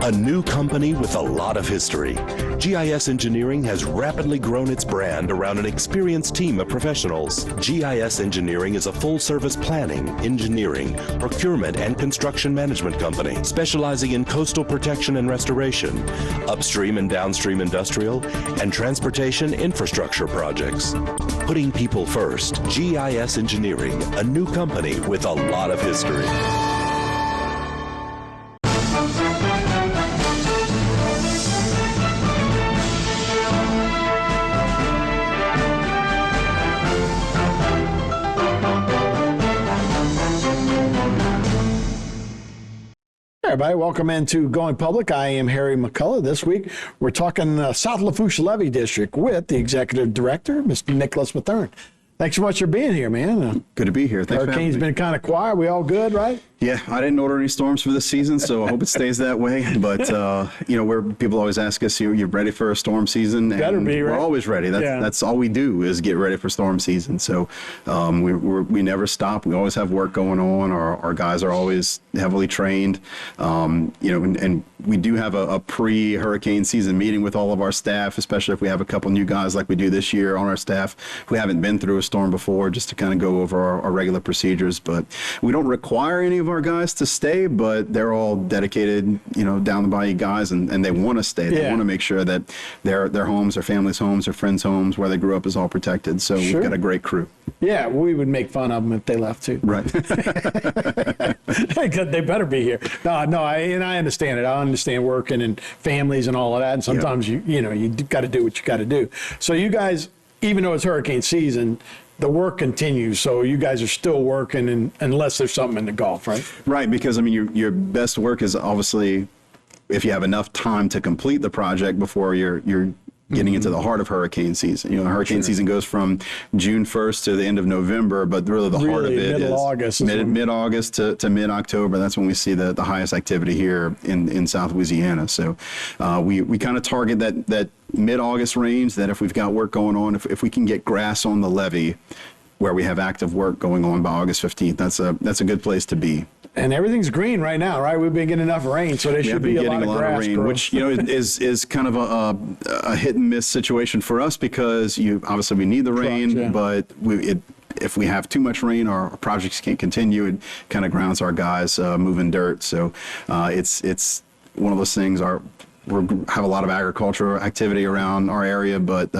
A new company with a lot of history, GIS Engineering has rapidly grown its brand around an experienced team of professionals. GIS Engineering is a full-service planning, engineering, procurement, and construction management company specializing in coastal protection and restoration, upstream and downstream industrial, and transportation infrastructure projects. Putting people first, GIS Engineering, a new company with a lot of history. Everybody, welcome into Going Public. I am Harry McCullough. This week, we're talking South Lafourche Levee District with the Executive Director, Mr. Nicholas Mathern. Thanks so much for being here, man. Good to be here. Thanks for having me. Hurricane's been kind of quiet. We all good, right? Yeah, I didn't order any storms for this season, so I hope it stays that way. But, you know, where people always ask us, you're ready for a storm season? And better be, right? We're always ready. That's all we do is get ready for storm season. So we never stop. We always have work going on. Our guys are always heavily trained. You know, and we do have a pre-hurricane season meeting with all of our staff, especially if we have a couple new guys like we do this year on our staff who haven't been through a storm before, just to kind of go over our regular procedures. But we don't require any of our guys to stay, but they're all dedicated, you know, down the bayou guys, and they want to stay. They want to make sure that their homes, their families' homes, their friends' homes, where they grew up is all protected. So we've got a great crew. Yeah, we would make fun of them if they left too. Right. They better be here. I understand it. I understand working and families and all of that. And sometimes you got to do what you got to do. So you guys, even though it's hurricane season, the work continues, so you guys are still working, unless there's something in the Gulf, right? Right, because I mean, your best work is obviously if you have enough time to complete the project before you're getting into the heart of hurricane season. You know, hurricane season goes from June 1st to the end of November, but really the heart of it is mid-August to mid-October. That's when we see the highest activity here in South Louisiana. So we kind of target that mid-August range, that if we've got work going on, if we can get grass on the levee where we have active work going on by August 15th, that's a good place to be. And everything's green right now, right? We've been getting enough rain, so there should be a lot of grass rain, growth. which, you know, is kind of a hit and miss situation for us, because obviously we need the rain, but if we have too much rain, our projects can't continue. It kind of grounds our guys moving dirt. So it's one of those things. We have a lot of agricultural activity around our area, but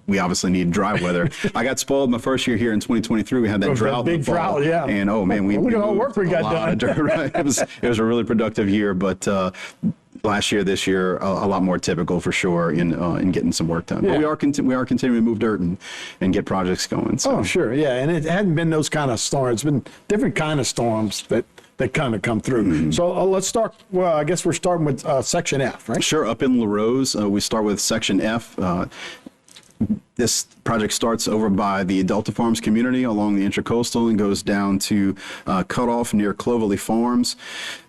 we obviously need dry weather. I got spoiled my first year here in 2023. We had that drought. Big drought, yeah. And oh man, we look at all the work we got done. Dirt, right? It was a really productive year, but last year, this year, a lot more typical for sure in getting some work done. But we are continuing to move dirt and get projects going. So. Oh, sure, yeah. And it hadn't been those kind of storms. It's been different kind of storms that kind of come through. So let's start, well, I guess we're starting with Section F, right? Sure, up in LaRose, we start with Section F. This project starts over by the Delta Farms community along the Intracoastal and goes down to Cutoff near Clovelly Farms.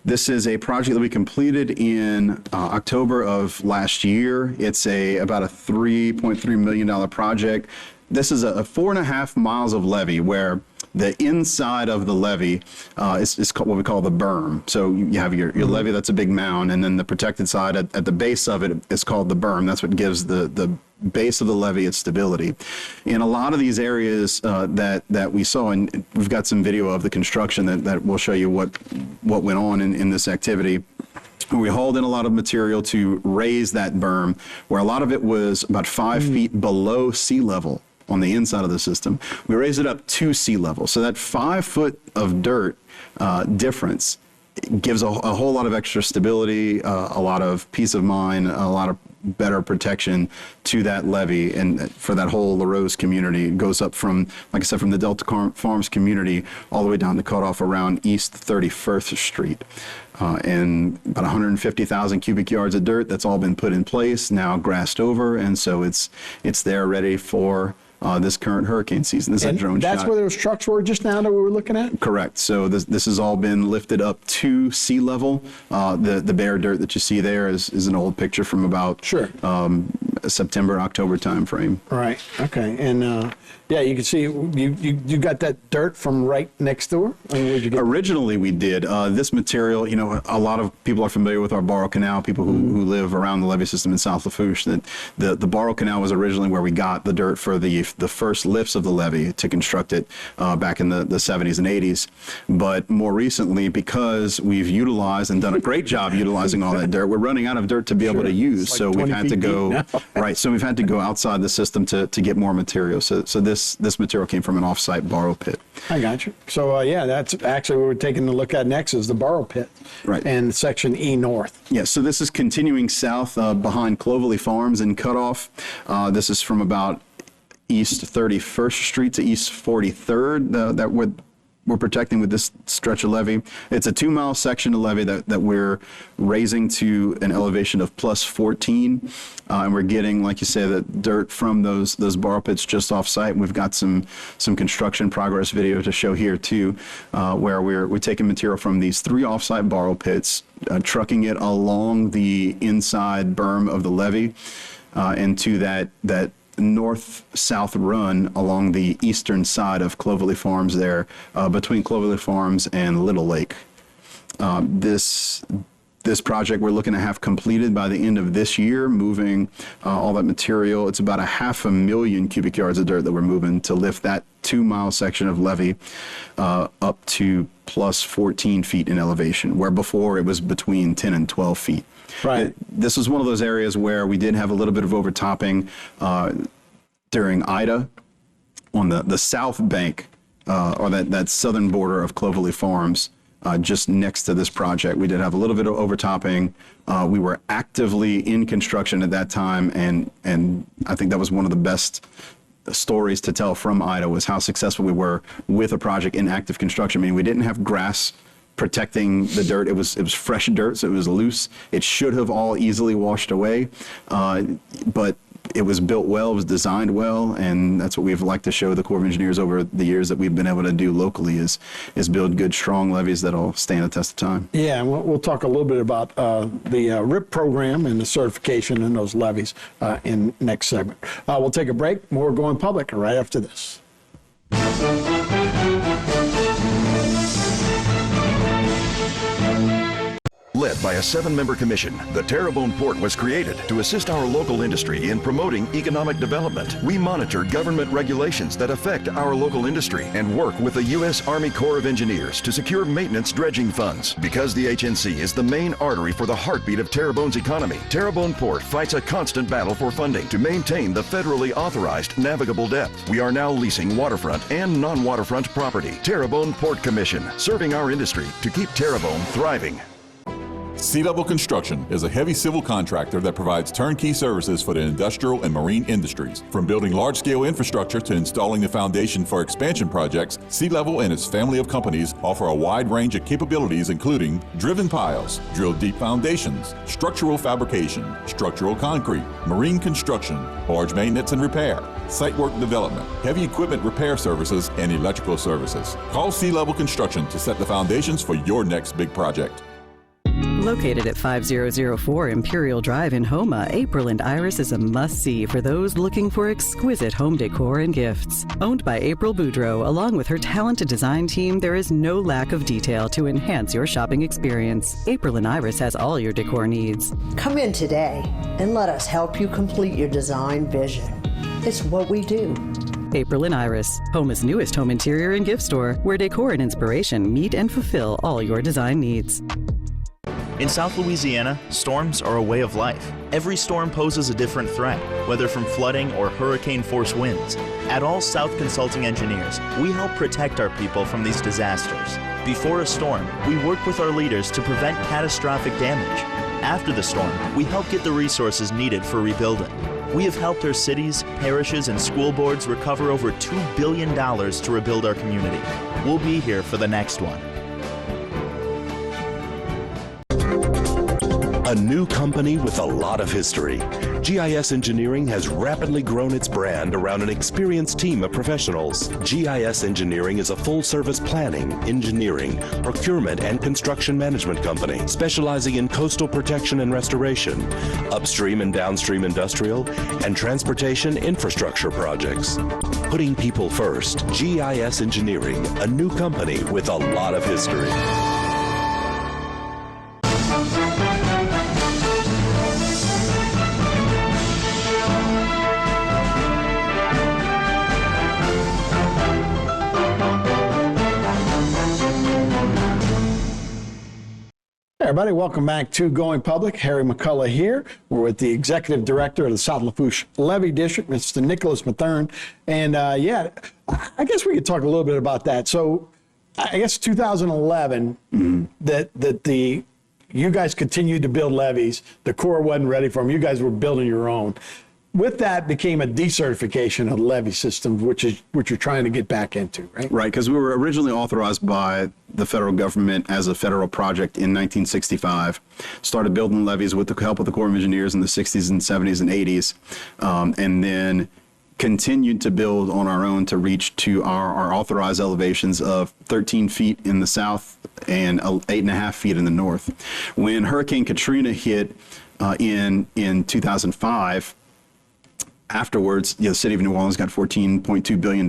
This is a project that we completed in October of last year. It's about a $3.3 million project. This is a 4.5 miles of levee where the inside of the levee is what we call the berm. So you have your levee, that's a big mound, and then the protected side at the base of it is called the berm. That's what gives the base of the levee its stability. In a lot of these areas that we saw, and we've got some video of the construction that will show you what went on in this activity. We hauled in a lot of material to raise that berm, where a lot of it was about 5 feet below sea level on the inside of the system. We raised it up to sea level. So that 5 foot of dirt difference gives a whole lot of extra stability, a lot of peace of mind, a lot of better protection to that levee and for that whole LaRose community. It goes up from, like I said, from the Delta Farms community all the way down to Cutoff around East 31st Street. And about 150,000 cubic yards of dirt that's all been put in place, now grassed over, and so it's there ready for this current hurricane season. This is a drone shot. That's where those trucks were just now that we were looking at? Correct. So this has all been lifted up to sea level. The bare dirt that you see there is an old picture from about September, October timeframe. Right. Okay. And yeah, you can see you got that dirt from right next door. I mean, where'd you get Originally, we did this material. You know, a lot of people are familiar with our Barrow Canal. People who live around the levee system in South Lafourche. That the Barrow Canal was originally where we got the dirt for the first lifts of the levee to construct it back in the 70s and 80s. But more recently, because we've utilized and done a great job utilizing all that dirt, we're running out of dirt to be able to use. Like so we've had to go right. So we've had to go outside the system to get more material. So this material came from an off-site Barrow pit. I got you. So yeah, that's actually what we're taking a look at next is the Barrow pit. Right. And section E North. Yeah, so this is continuing south behind Clovelly Farms and Cutoff. This is from about East 31st Street to East 43rd that we're protecting with this stretch of levee. It's a 2-mile section of levee that we're raising to an elevation of plus 14. And we're getting, like you say, the dirt from those borrow pits just off site. We've got some construction progress video to show here too, where we're taking material from these 3 off-site borrow pits, trucking it along the inside berm of the levee into that north-south run along the eastern side of Clovelly Farms there, between Clovelly Farms and Little Lake. This project we're looking to have completed by the end of this year, moving all that material. It's about 500,000 cubic yards of dirt that we're moving to lift that 2-mile section of levee up to plus 14 feet in elevation, where before it was between 10 and 12 feet. Right. This was one of those areas where we did have a little bit of overtopping during Ida on the south bank, or that southern border of Clovelly Farms, just next to this project. We did have a little bit of overtopping. We were actively in construction at that time, and I think that was one of the best stories to tell from Ida, was how successful we were with a project in active construction. I mean, we didn't have grass protecting the dirt. It was fresh dirt, so it was loose. It should have all easily washed away, but it was built well, it was designed well, and that's what we've liked to show the Corps of Engineers over the years that we've been able to do locally is build good, strong levees that'll stand the test of time. Yeah, and we'll talk a little bit about the RIP program and the certification in those levees in next segment. We'll take a break. More Going Public right after this. Led by a 7-member commission, the Terrebonne Port was created to assist our local industry in promoting economic development. We monitor government regulations that affect our local industry and work with the U.S. Army Corps of Engineers to secure maintenance dredging funds. Because the HNC is the main artery for the heartbeat of Terrebonne's economy, Terrebonne Port fights a constant battle for funding to maintain the federally authorized navigable depth. We are now leasing waterfront and non-waterfront property. Terrebonne Port Commission, serving our industry to keep Terrebonne thriving. Sea Level Construction is a heavy civil contractor that provides turnkey services for the industrial and marine industries. From building large-scale infrastructure to installing the foundation for expansion projects, Sea Level and its family of companies offer a wide range of capabilities including driven piles, drilled deep foundations, structural fabrication, structural concrete, marine construction, barge maintenance and repair, site work development, heavy equipment repair services, and electrical services. Call Sea Level Construction to set the foundations for your next big project. Located at 5004 Imperial Drive in Houma, April and Iris is a must-see for those looking for exquisite home decor and gifts. Owned by April Boudreau, along with her talented design team, there is no lack of detail to enhance your shopping experience. April and Iris has all your decor needs. Come in today and let us help you complete your design vision. It's what we do. April and Iris, Homa's newest home interior and gift store, where decor and inspiration meet and fulfill all your design needs. In South Louisiana, storms are a way of life. Every storm poses a different threat, whether from flooding or hurricane-force winds. At All South Consulting Engineers, we help protect our people from these disasters. Before a storm, we work with our leaders to prevent catastrophic damage. After the storm, we help get the resources needed for rebuilding. We have helped our cities, parishes, and school boards recover over $2 billion to rebuild our community. We'll be here for the next one. A new company with a lot of history, GIS Engineering has rapidly grown its brand around an experienced team of professionals. GIS Engineering is a full-service planning, engineering, procurement, and construction management company specializing in coastal protection and restoration, upstream and downstream industrial, and transportation infrastructure projects. Putting people first, GIS Engineering, a new company with a lot of history. Everybody, welcome back to Going Public. Harry McCullough here. We're with the Executive Director of the South Lafourche Levee District, Mr. Nicholas Mathern. And yeah, I guess we could talk a little bit about that. So I guess 2011, you guys continued to build levees. The Corps wasn't ready for them. You guys were building your own. With that became a decertification of levee systems, which you're trying to get back into, right? Right, because we were originally authorized by the federal government as a federal project in 1965. Started building levees with the help of the Corps of Engineers in the 60s and 70s and 80s, and then continued to build on our own to reach to our authorized elevations of 13 feet in the south and 8.5 feet in the north. When Hurricane Katrina hit in 2005, afterwards, the city of New Orleans got $14.2 billion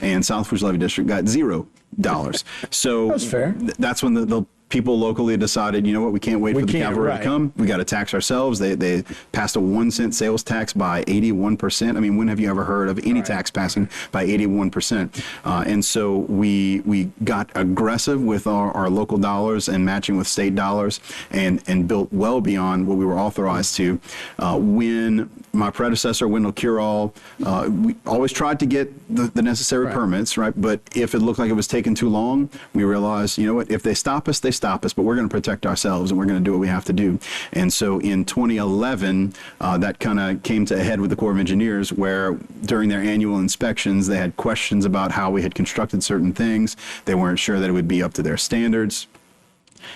and South Lafourche Levee District got $0. So that's fair. That's when the people locally decided, you know what, we can't wait for the cavalry to come. We got to tax ourselves. They passed a 1-cent sales tax by 81%. I mean, when have you ever heard of any tax passing by 81%? And so we got aggressive with our local dollars and matching with state dollars and built well beyond what we were authorized to. When my predecessor, Wendell Curall, we always tried to get the necessary permits, right? But if it looked like it was taking too long, we realized, you know what, if they stop us, they stop us, but we're going to protect ourselves and we're going to do what we have to do. And so in 2011, that kind of came to a head with the Corps of Engineers, where during their annual inspections, they had questions about how we had constructed certain things. They weren't sure that it would be up to their standards.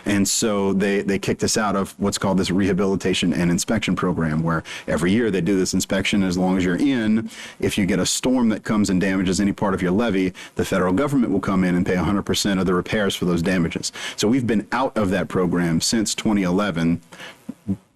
And so they kicked us out of what's called this rehabilitation and inspection program, where every year they do this inspection. As long as you're in, if you get a storm that comes and damages any part of your levee, the federal government will come in and pay 100% of the repairs for those damages. So we've been out of that program since 2011.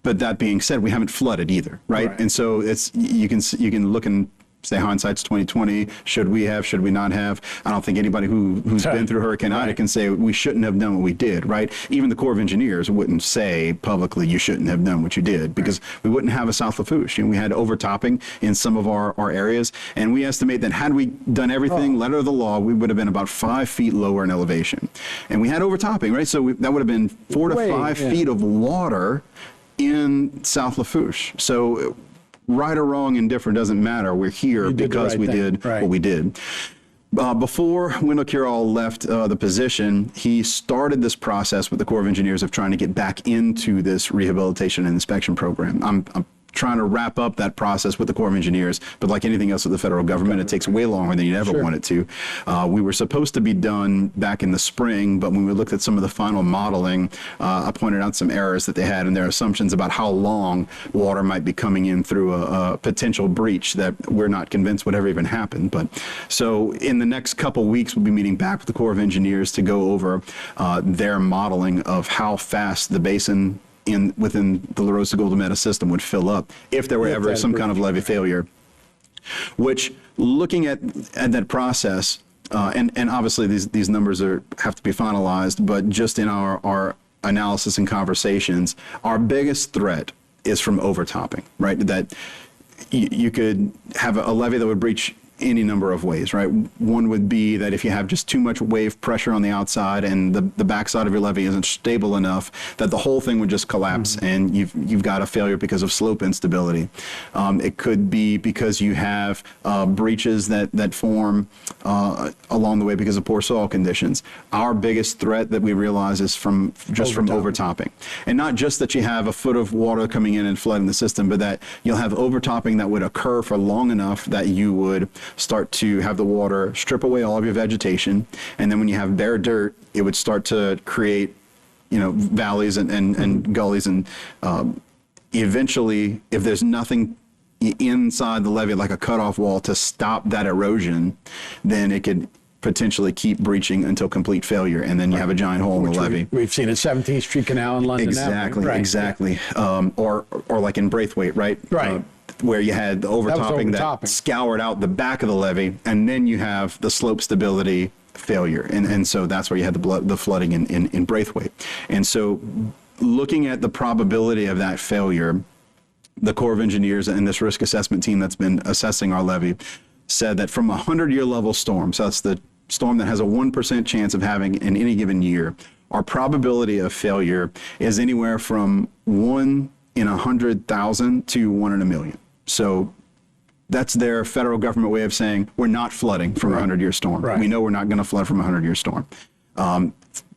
But that being said, we haven't flooded either, right? And so it's you can look and say hindsight's 2020. Should we have? Should we not have? I don't think anybody who's been through Hurricane Ida can say we shouldn't have done what we did, right? Even the Corps of Engineers wouldn't say publicly you shouldn't have done what you did, because we wouldn't have a South Lafourche. And we had overtopping in some of our areas, and we estimate that had we done everything letter of the law, we would have been about 5 feet lower in elevation. And we had overtopping, right? So that would have been 4 to 5 feet of water in South Lafourche. So right or wrong, indifferent, doesn't matter. We're here because we did what we did. Before Wendell Curall left the position, he started this process with the Corps of Engineers of trying to get back into this rehabilitation and inspection program. I'm trying to wrap up that process with the Corps of Engineers, but like anything else with the federal government, it takes way longer than you'd ever want it to. We were supposed to be done back in the spring, but when we looked at some of the final modeling, I pointed out some errors that they had in their assumptions about how long water might be coming in through a potential breach that we're not convinced would ever even happen. But so in the next couple weeks, we'll be meeting back with the Corps of Engineers to go over their modeling of how fast the basin within the La Rosa-Golden Meadow system would fill up if there were ever some kind of levee failure. Which, looking at that process, and obviously these numbers have to be finalized, but just in our analysis and conversations, our biggest threat is from overtopping, right? That you could have a levee that would breach any number of ways, right? One would be that if you have just too much wave pressure on the outside and the backside of your levee isn't stable enough, that the whole thing would just collapse and you've got a failure because of slope instability. It could be because you have breaches that form along the way because of poor soil conditions. Our biggest threat that we realize is from overtopping. And not just that you have a foot of water coming in and flooding the system, but that you'll have overtopping that would occur for long enough that you would start to have the water strip away all of your vegetation, and then when you have bare dirt, it would start to create valleys and gullies, and eventually, if there's nothing inside the levee, like a cutoff wall to stop that erosion, then it could potentially keep breaching until complete failure, and then you have a giant hole in the levee. We've seen at 17th Street Canal in London. Exactly, right? exactly. Or like in Braithwaite, right? Right. Where you had the overtopping that scoured out the back of the levee, and then you have the slope stability failure, and so that's where you had the flooding in Braithwaite. And so, looking at the probability of that failure, the Corps of Engineers and this risk assessment team that's been assessing our levee said that from a 100-year level storm, so that's the storm that has a 1% chance of having in any given year, our probability of failure is anywhere from 1 in 100,000 to 1 in a million. So that's their federal government way of saying we're not flooding from a 100-year storm. Right. We know we're not going to flood from a 100-year storm.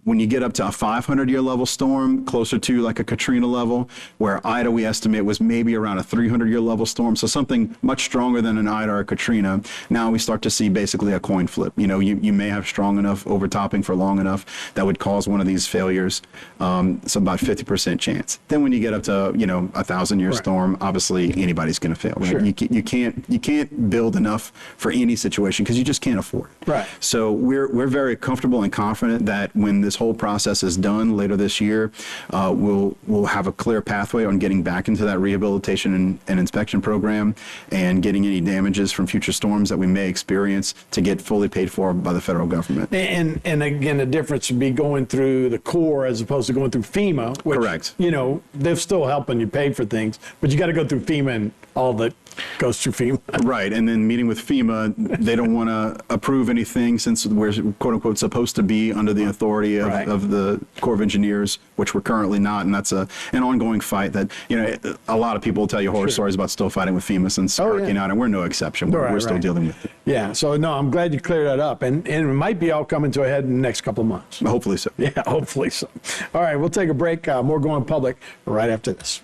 When you get up to a 500-year level storm, closer to like a Katrina level, where Ida we estimate was maybe around a 300-year level storm, so something much stronger than an Ida or a Katrina, now we start to see basically a coin flip. You may have strong enough overtopping for long enough that would cause one of these failures, so about 50% chance. Then when you get up to, a 1,000-year storm, obviously anybody's going to fail, right? Sure. You can't build enough for any situation because you just can't afford it. Right. So we're very comfortable and confident that when this whole process is done later this year, we'll have a clear pathway on getting back into that rehabilitation and inspection program and getting any damages from future storms that we may experience to get fully paid for by the federal government. And again, the difference would be going through the Corps as opposed to going through FEMA. Which, correct. They're still helping you pay for things, but you got to go through FEMA, and all that goes through FEMA. Right, and then meeting with FEMA, they don't want to approve anything since we're quote unquote supposed to be under the authority of the Corps of Engineers, which we're currently not, and that's an ongoing fight that, a lot of people will tell you horror stories about still fighting with FEMA since Hurricane Ida, and we're no exception. We're still dealing with it. Yeah, so no, I'm glad you cleared that up, and it might be all coming to a head in the next couple of months. Hopefully so. Yeah, hopefully so. All right, we'll take a break. More Going Public right after this.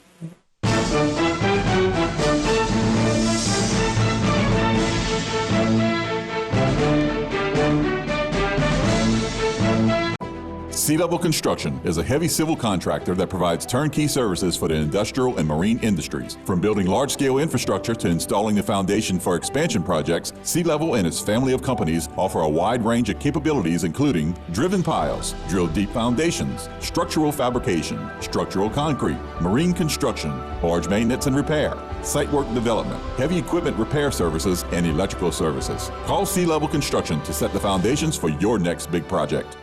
Sea Level Construction is a heavy civil contractor that provides turnkey services for the industrial and marine industries. From building large-scale infrastructure to installing the foundation for expansion projects, Sea Level and its family of companies offer a wide range of capabilities including driven piles, drilled deep foundations, structural fabrication, structural concrete, marine construction, barge maintenance and repair, site work development, heavy equipment repair services, and electrical services. Call Sea Level Construction to set the foundations for your next big project.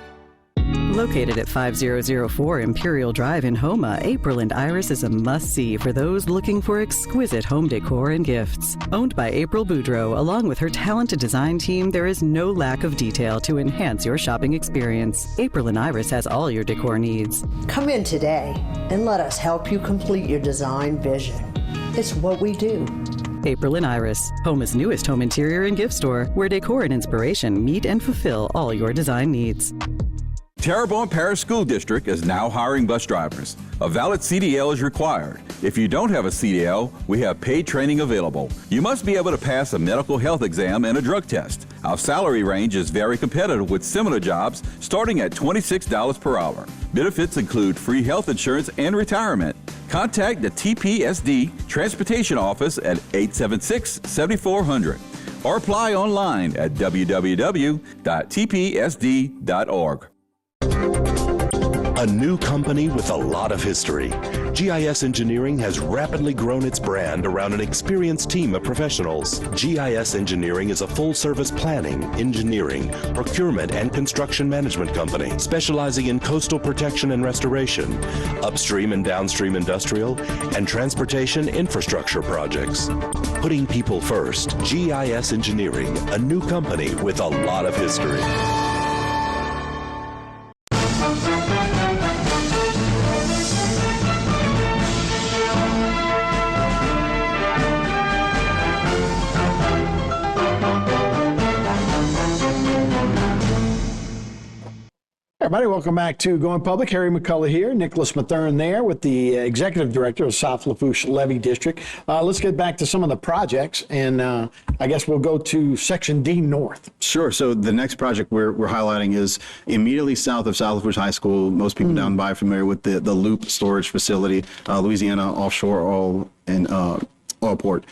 Located at 5004 Imperial Drive in Houma, April and Iris is a must-see for those looking for exquisite home decor and gifts. Owned by April Boudreau, along with her talented design team, there is no lack of detail to enhance your shopping experience. April and Iris has all your decor needs. Come in today and let us help you complete your design vision. It's what we do. April and Iris, Homa's newest home interior and gift store, where decor and inspiration meet and fulfill all your design needs. Terrebonne Parish School District is now hiring bus drivers. A valid CDL is required. If you don't have a CDL, we have paid training available. You must be able to pass a medical health exam and a drug test. Our salary range is very competitive with similar jobs starting at $26 per hour. Benefits include free health insurance and retirement. Contact the TPSD Transportation Office at 876-7400 or apply online at www.tpsd.org. A new company with a lot of history, GIS Engineering has rapidly grown its brand around an experienced team of professionals. GIS Engineering is a full-service planning, engineering, procurement, and construction management company specializing in coastal protection and restoration, upstream and downstream industrial, and transportation infrastructure projects. Putting people first, GIS Engineering, a new company with a lot of history. Everybody, welcome back to Going Public. Harry McCullough here, Nicholas Mathern there with the Executive Director of South Lafourche Levee District. Let's get back to some of the projects, and I guess we'll go to Section D North. Sure. So the next project we're highlighting is immediately south of South Lafourche High School. Most people down by are familiar with the Loop storage facility, Louisiana offshore oil and oil port.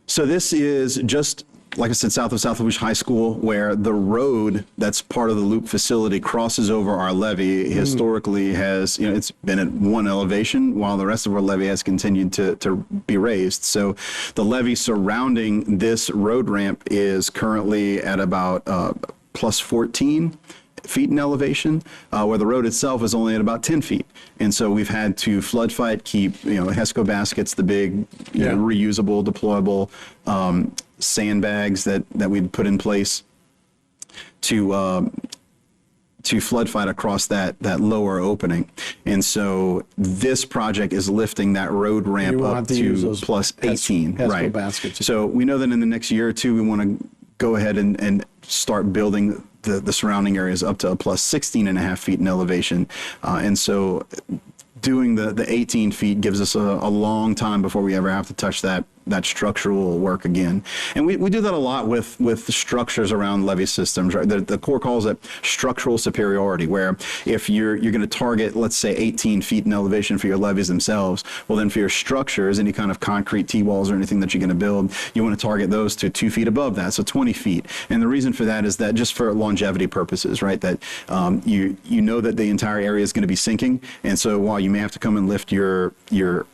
So this is just, like I said, south of South Lafourche High School, where the road that's part of the Loop facility crosses over our levee. Historically has, it's been at one elevation while the rest of our levee has continued to be raised. So the levee surrounding this road ramp is currently at about plus 14 feet in elevation, where the road itself is only at about 10 feet. And so we've had to flood fight, keep, HESCO baskets, the big, reusable, deployable sandbags that we'd put in place to flood fight across that lower opening. And so this project is lifting that road ramp up to plus 18. Right. Baskets. So we know that in the next year or two, we want to go ahead and start building the surrounding areas up to a plus 16 and a half feet in elevation. And so doing the 18 feet gives us a long time before we ever have to touch that structural work again. And we do that a lot with the structures around levee systems, right? The Corps calls it structural superiority, where if you're going to target, let's say 18 feet in elevation for your levees themselves, well then for your structures, any kind of concrete T-walls or anything that you're going to build, you want to target those to 2 feet above that, so 20 feet. And the reason for that is that just for longevity purposes, right? That you know that the entire area is going to be sinking, and so while you may have to come and lift your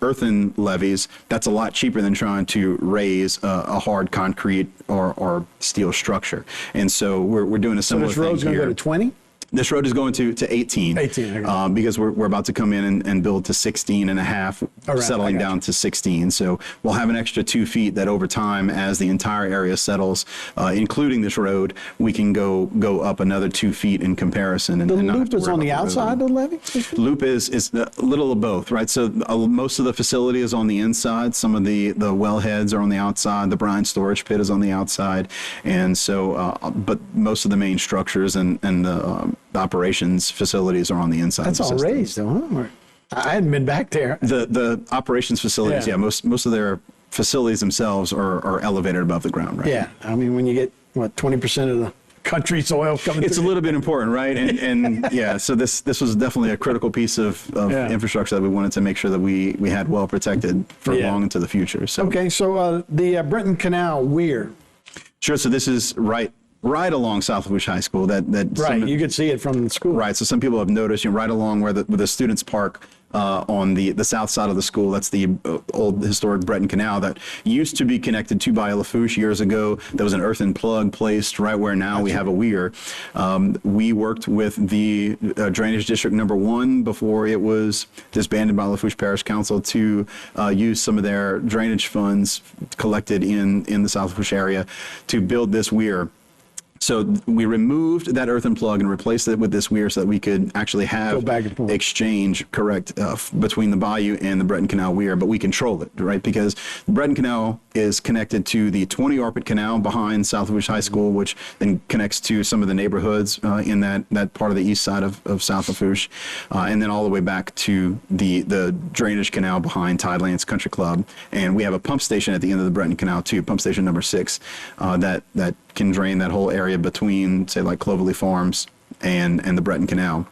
earthen levees, that's a lot cheaper than trying to raise a hard concrete or steel structure. And so we're doing a similar thing here. So this road's going to go to 20? This road is going to 18. 18, because we're about to come in and build to 16 and a half, settling down to 16. So we'll have an extra 2 feet that over time, as the entire area settles, including this road, we can go up another 2 feet in comparison. The Loop is on the outside of the levee? Loop is a little of both, right? So most of the facility is on the inside. Some of the wellheads are on the outside. The brine storage pit is on the outside. And so, but most of the main structures and the operations facilities are on the inside. That's all raised, though, huh? I hadn't been back there. The operations facilities, most of their facilities themselves are elevated above the ground, right? Yeah, I mean, when you get, 20% of the country's oil coming it's through. a little bit important, right? And yeah, so this was definitely a critical piece of infrastructure that we wanted to make sure that we had well protected for long into the future. So okay, so the Brenton Canal Weir. Sure, so this is right along South Lafourche High School. That you could see it from the school. Right, so some people have noticed, right along where the students park on the south side of the school. That's the old historic Brenton Canal that used to be connected to Bayou Lafourche years ago. There was an earthen plug placed right where now we have a weir. We worked with the Drainage District Number 1 before it was disbanded by Lafourche Parish Council to use some of their drainage funds collected in the South Lafourche area to build this weir. So we removed that earthen plug and replaced it with this weir so that we could actually have exchange, between the bayou and the Brenton Canal weir, but we control it, right? Because the Brenton Canal is connected to the 20 Arpit Canal behind South Lafourche High School, which then connects to some of the neighborhoods in that part of the east side of South Lafourche, and then all the way back to the drainage canal behind Tidelands Country Club. And we have a pump station at the end of the Brenton Canal too, pump station number 6, that can drain that whole area between, say, like Clovelly Farms and the Brenton Canal.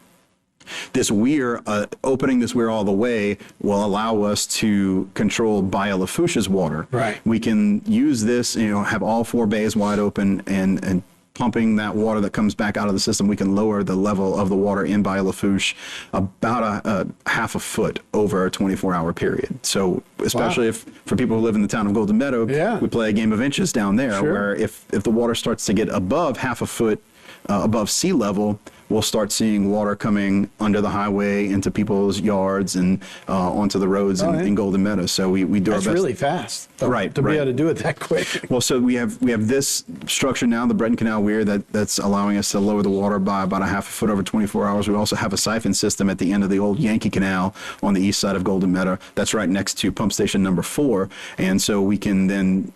This weir, opening this weir all the way, will allow us to control Bayou Lafourche's water. Right. We can use this, have all 4 bays wide open and pumping that water that comes back out of the system. We can lower the level of the water in Bayou Lafourche about a half a foot over a 24-hour period. So especially for people who live in the town of Golden Meadow, we play a game of inches down there, where if the water starts to get above half a foot above sea level, we'll start seeing water coming under the highway into people's yards and onto the roads in Golden Meadow. So we do our best. That's really fast, right? To be able to do it that quick. Well, so we have this structure now, the Brenton Canal weir, that's allowing us to lower the water by about a half a foot over 24 hours. We also have a siphon system at the end of the old Yankee Canal on the east side of Golden Meadow. That's right next to pump station number 4, and so we can then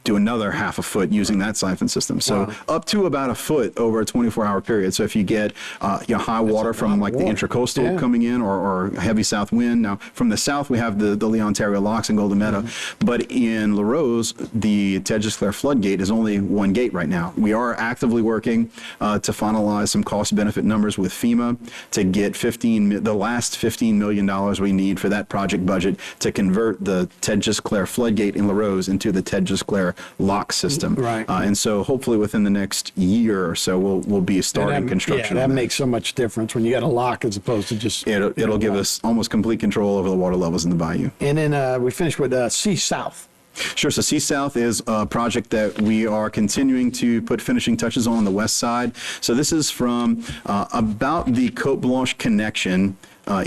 do another half a foot using that siphon system. So up to about a foot over a 24-hour period. So if you get high water from like the intracoastal coming in or heavy south wind. Now, from the south, we have the Lee Ontario locks and Golden Meadow. But in Larose, the Ted-Just-Clair floodgate is only one gate right now. We are actively working to finalize some cost-benefit numbers with FEMA to get the last $15 million we need for that project budget to convert the Ted-Just-Clair floodgate in Larose into the Ted-Just-Clair lock system. Right. And so hopefully within the next year or so, we'll be starting construction. Yeah, that makes so much difference when you got a lock as opposed to just... It'll give us almost complete control over the water levels in the bayou. And then we finished with Sea South. Sure. So Sea South is a project that we are continuing to put finishing touches on the west side. So this is from about the Côte Blanche connection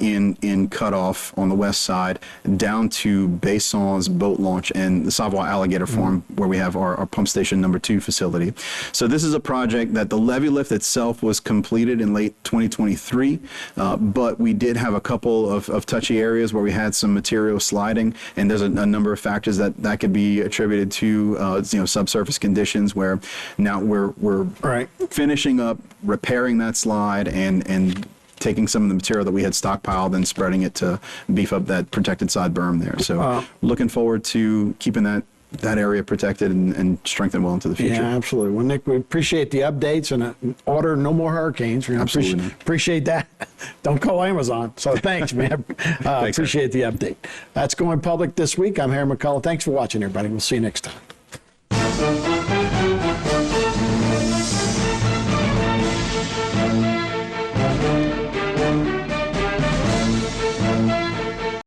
in Cutoff on the west side down to Basson's boat launch and the Savoie Alligator Farm where we have our pump station number 2 facility. So this is a project that the levee lift itself was completed in late 2023, but we did have a couple of touchy areas where we had some material sliding, and there's a number of factors that could be attributed to subsurface conditions where now we're finishing up repairing that slide and taking some of the material that we had stockpiled and spreading it to beef up that protected side berm there. So looking forward to keeping that area protected and strengthened well into the future. Yeah, absolutely. Well, Nick, we appreciate the updates and order no more hurricanes. Absolutely. Appreciate that. Don't call Amazon. So thanks, man. Thanks, appreciate the update. That's Going Public this week. I'm Harry McCullough. Thanks for watching, everybody. We'll see you next time.